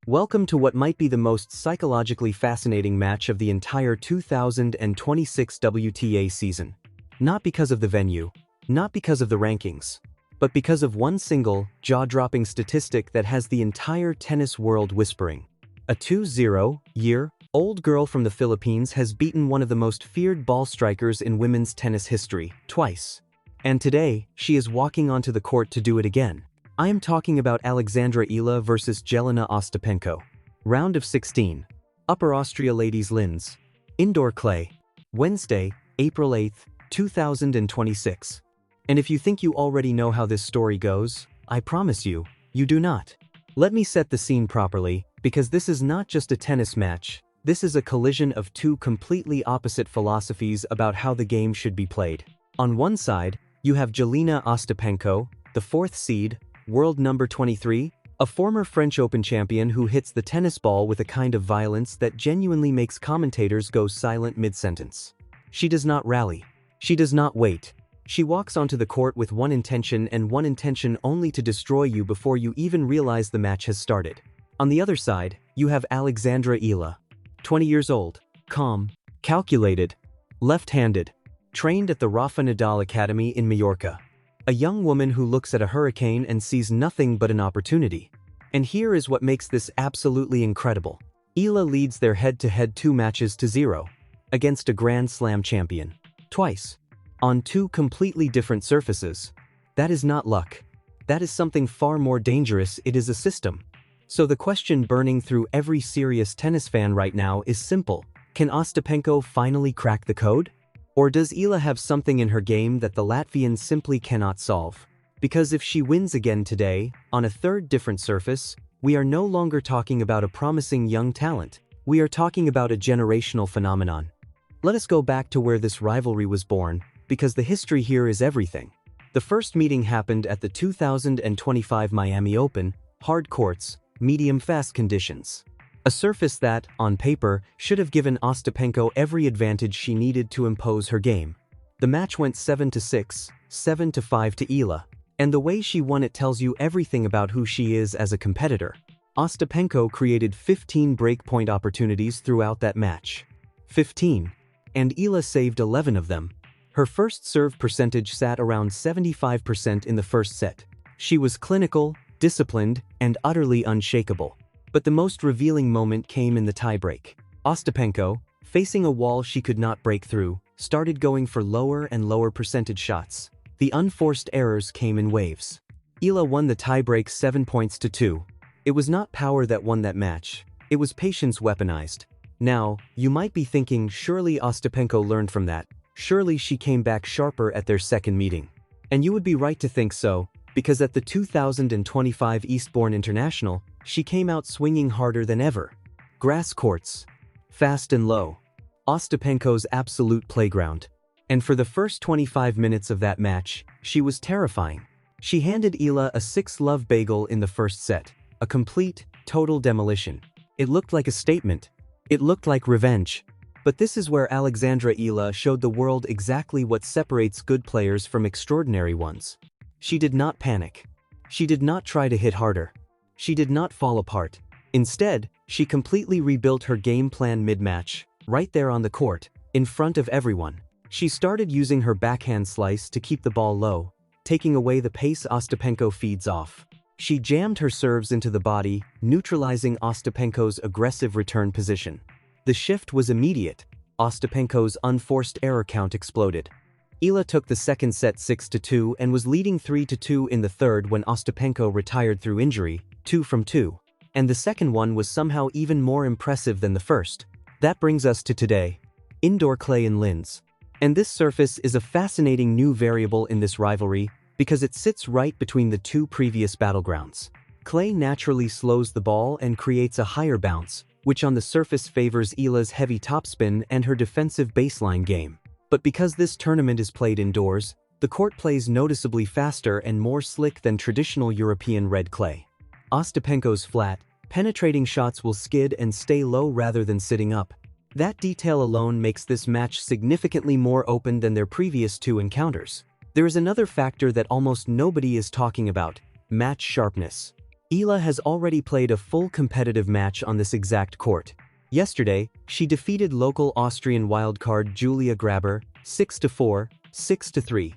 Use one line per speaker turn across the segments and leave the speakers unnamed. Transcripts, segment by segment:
Welcome to what might be the most psychologically fascinating match of the entire 2026 WTA season. Not because of the venue, not because of the rankings, but because of one single, jaw-dropping statistic that has the entire tennis world whispering. A 20-year-old girl from the Philippines has beaten one of the most feared ball strikers in women's tennis history, twice. And today, she is walking onto the court to do it again. I am talking about Alexandra Eala versus Jeļena Ostapenko. Round of 16. Upper Austria Ladies Linz. Indoor clay. Wednesday, April 8, 2026. And if you think you already know how this story goes, I promise you, you do not. Let me set the scene properly, because this is not just a tennis match, this is a collision of two completely opposite philosophies about how the game should be played. On one side, you have Jeļena Ostapenko, the fourth seed, world number 23, a former French Open champion who hits the tennis ball with a kind of violence that genuinely makes commentators go silent mid-sentence. She does not rally. She does not wait. She walks onto the court with one intention and one intention only to destroy you before you even realize the match has started. On the other side, you have Alexandra Eala. 20 years old, calm, calculated, left-handed, trained at the Rafa Nadal Academy in Mallorca. A young woman who looks at a hurricane and sees nothing but an opportunity. And here is what makes this absolutely incredible. Eala leads their head-to-head 2-0 against a Grand Slam champion. Twice. On two completely different surfaces. That is not luck. That is something far more dangerous. It is a system. So the question burning through every serious tennis fan right now is simple. Can Ostapenko finally crack the code? Or does Eala have something in her game that the Latvian simply cannot solve? Because if she wins again today, on a third different surface, we are no longer talking about a promising young talent. We are talking about a generational phenomenon. Let us go back to where this rivalry was born, because the history here is everything. The first meeting happened at the 2025 Miami Open, hard courts, medium-fast conditions. A surface that, on paper, should have given Ostapenko every advantage she needed to impose her game. The match went 7-6, 7-5 to Eala, and the way she won it tells you everything about who she is as a competitor. Ostapenko created 15 breakpoint opportunities throughout that match. 15. And Eala saved 11 of them. Her first serve percentage sat around 75% in the first set. She was clinical, disciplined, and utterly unshakable. But the most revealing moment came in the tiebreak. Ostapenko, facing a wall she could not break through, started going for lower and lower percentage shots. The unforced errors came in waves. Eala won the tiebreak 7-2. It was not power that won that match. It was patience weaponized. Now, you might be thinking, surely Ostapenko learned from that. Surely she came back sharper at their second meeting. And you would be right to think so, because at the 2025 Eastbourne International, she came out swinging harder than ever. Grass courts. Fast and low. Ostapenko's absolute playground. And for the first 25 minutes of that match, she was terrifying. She handed Eala a 6-love bagel in the first set. A complete, total demolition. It looked like a statement. It looked like revenge. But this is where Alexandra Eala showed the world exactly what separates good players from extraordinary ones. She did not panic. She did not try to hit harder. She did not fall apart. Instead, she completely rebuilt her game plan mid-match, right there on the court, in front of everyone. She started using her backhand slice to keep the ball low, taking away the pace Ostapenko feeds off. She jammed her serves into the body, neutralizing Ostapenko's aggressive return position. The shift was immediate. Ostapenko's unforced error count exploded. Eala took the second set 6-2 and was leading 3-2 in the third when Ostapenko retired through injury, 2 from 2. And the second one was somehow even more impressive than the first. That brings us to today. Indoor clay in Linz. And this surface is a fascinating new variable in this rivalry because it sits right between the two previous battlegrounds. Clay naturally slows the ball and creates a higher bounce, which on the surface favors Eala's heavy topspin and her defensive baseline game. But because this tournament is played indoors, the court plays noticeably faster and more slick than traditional European red clay. Ostapenko's flat, penetrating shots will skid and stay low rather than sitting up. That detail alone makes this match significantly more open than their previous two encounters. There is another factor that almost nobody is talking about: match sharpness. Eala has already played a full competitive match on this exact court. Yesterday, she defeated local Austrian wildcard Julia Graber 6-4, 6-3.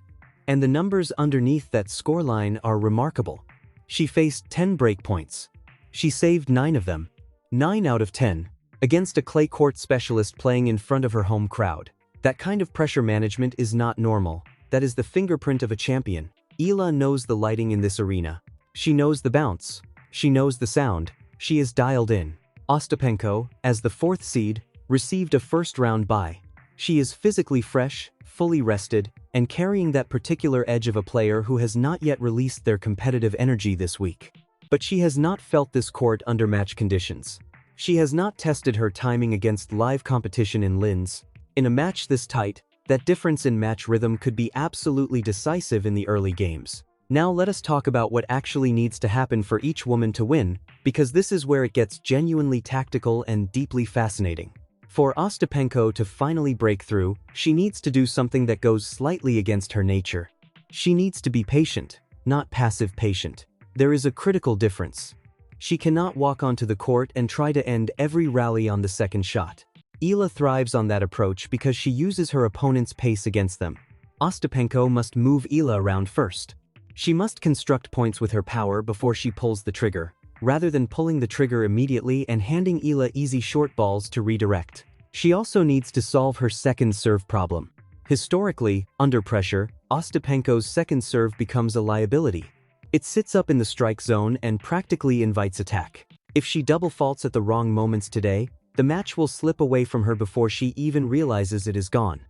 And the numbers underneath that scoreline are remarkable. She faced 10 breakpoints. She saved 9 of them. 9 out of 10. Against a clay court specialist playing in front of her home crowd. That kind of pressure management is not normal. That is the fingerprint of a champion. Eala knows the lighting in this arena. She knows the bounce. She knows the sound. She is dialed in. Ostapenko, as the 4th seed, received a first-round bye. She is physically fresh, fully rested, and carrying that particular edge of a player who has not yet released their competitive energy this week. But she has not felt this court under match conditions. She has not tested her timing against live competition in Linz. In a match this tight, that difference in match rhythm could be absolutely decisive in the early games. Now let us talk about what actually needs to happen for each woman to win, because this is where it gets genuinely tactical and deeply fascinating. For Ostapenko to finally break through, she needs to do something that goes slightly against her nature. She needs to be patient, not passive patient. There is a critical difference. She cannot walk onto the court and try to end every rally on the second shot. Eala thrives on that approach because she uses her opponent's pace against them. Ostapenko must move Eala around first. She must construct points with her power before she pulls the trigger, rather than pulling the trigger immediately and handing Eala easy short balls to redirect. She also needs to solve her second serve problem. Historically, under pressure, Ostapenko's second serve becomes a liability. It sits up in the strike zone and practically invites attack. If she double faults at the wrong moments today, the match will slip away from her before she even realizes it is gone.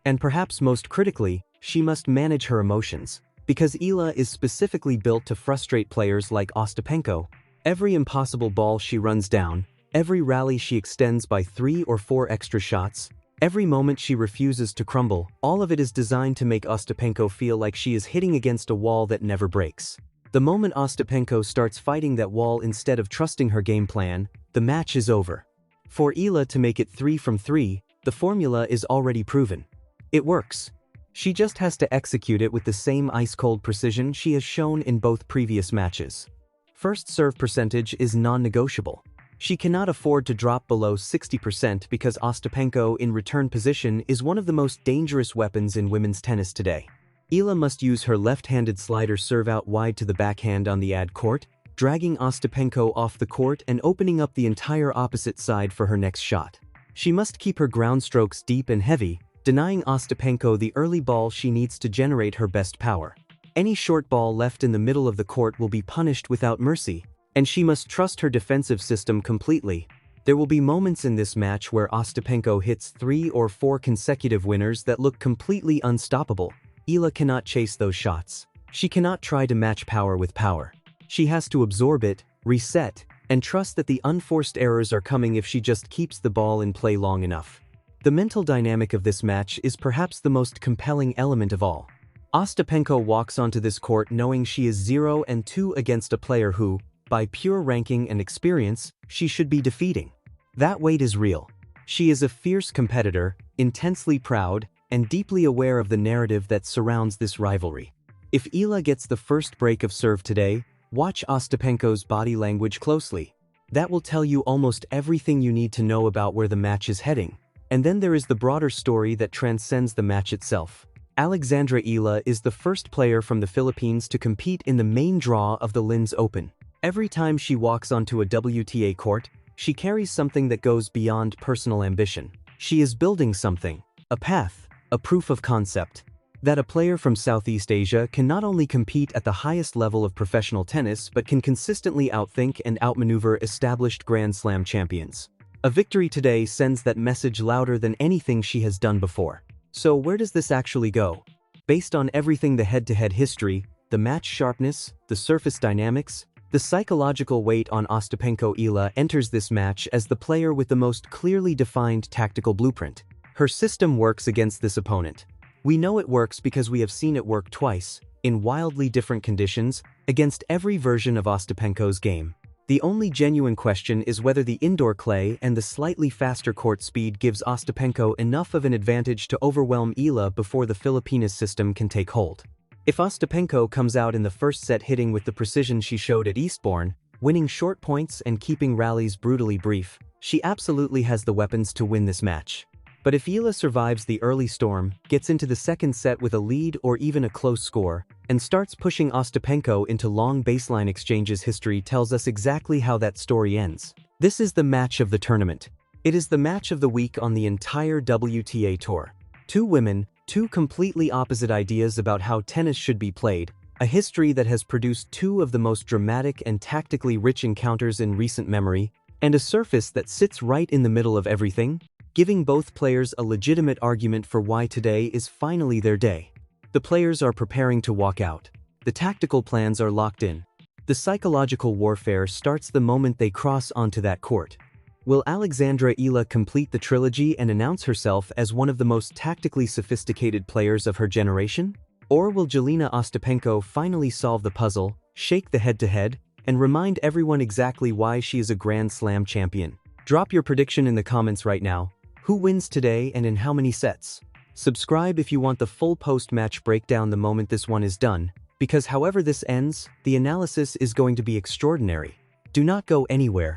And perhaps most critically, she must manage her emotions. Because Eala is specifically built to frustrate players like Ostapenko. Every impossible ball she runs down, every rally she extends by 3 or 4 extra shots, every moment she refuses to crumble, all of it is designed to make Ostapenko feel like she is hitting against a wall that never breaks. The moment Ostapenko starts fighting that wall instead of trusting her game plan, the match is over. For Eala to make it 3 from 3, the formula is already proven. It works. She just has to execute it with the same ice-cold precision she has shown in both previous matches. First serve percentage is non-negotiable. She cannot afford to drop below 60% because Ostapenko in return position is one of the most dangerous weapons in women's tennis today. Eala must use her left-handed slider serve out wide to the backhand on the ad court, dragging Ostapenko off the court and opening up the entire opposite side for her next shot. She must keep her ground strokes deep and heavy, denying Ostapenko the early ball she needs to generate her best power. Any short ball left in the middle of the court will be punished without mercy, and she must trust her defensive system completely. There will be moments in this match where Ostapenko hits 3 or 4 consecutive winners that look completely unstoppable. Eala cannot chase those shots. She cannot try to match power with power. She has to absorb it, reset, and trust that the unforced errors are coming if she just keeps the ball in play long enough. The mental dynamic of this match is perhaps the most compelling element of all. Ostapenko walks onto this court knowing she is 0-2 against a player who, by pure ranking and experience, she should be defeating. That weight is real. She is a fierce competitor, intensely proud, and deeply aware of the narrative that surrounds this rivalry. If Eala gets the first break of serve today, watch Ostapenko's body language closely. That will tell you almost everything you need to know about where the match is heading. And then there is the broader story that transcends the match itself. Alexandra Eala is the first player from the Philippines to compete in the main draw of the Linz Open. Every time she walks onto a WTA court, she carries something that goes beyond personal ambition. She is building something, a path, a proof of concept, that a player from Southeast Asia can not only compete at the highest level of professional tennis but can consistently outthink and outmaneuver established Grand Slam champions. A victory today sends that message louder than anything she has done before. So where does this actually go? Based on everything, the head-to-head history, the match sharpness, the surface dynamics, the psychological weight on Ostapenko, Eala enters this match as the player with the most clearly defined tactical blueprint. Her system works against this opponent. We know it works because we have seen it work twice, in wildly different conditions, against every version of Ostapenko's game. The only genuine question is whether the indoor clay and the slightly faster court speed gives Ostapenko enough of an advantage to overwhelm Eala before the Filipina's system can take hold. If Ostapenko comes out in the first set hitting with the precision she showed at Eastbourne, winning short points and keeping rallies brutally brief. She absolutely has the weapons to win this match. But if Eala survives the early storm, gets into the second set with a lead or even a close score, and starts pushing Ostapenko into long baseline exchanges, history tells us exactly how that story ends. This is the match of the tournament. It is the match of the week on the entire WTA tour. Two women, two completely opposite ideas about how tennis should be played, a history that has produced two of the most dramatic and tactically rich encounters in recent memory, and a surface that sits right in the middle of everything, giving both players a legitimate argument for why today is finally their day. The players are preparing to walk out. The tactical plans are locked in. The psychological warfare starts the moment they cross onto that court. Will Alexandra Eala complete the trilogy and announce herself as one of the most tactically sophisticated players of her generation? Or will Jeļena Ostapenko finally solve the puzzle, shake the head-to-head, and remind everyone exactly why she is a Grand Slam champion? Drop your prediction in the comments right now. Who wins today and in how many sets? Subscribe if you want the full post-match breakdown the moment this one is done, because however this ends, the analysis is going to be extraordinary. Do not go anywhere.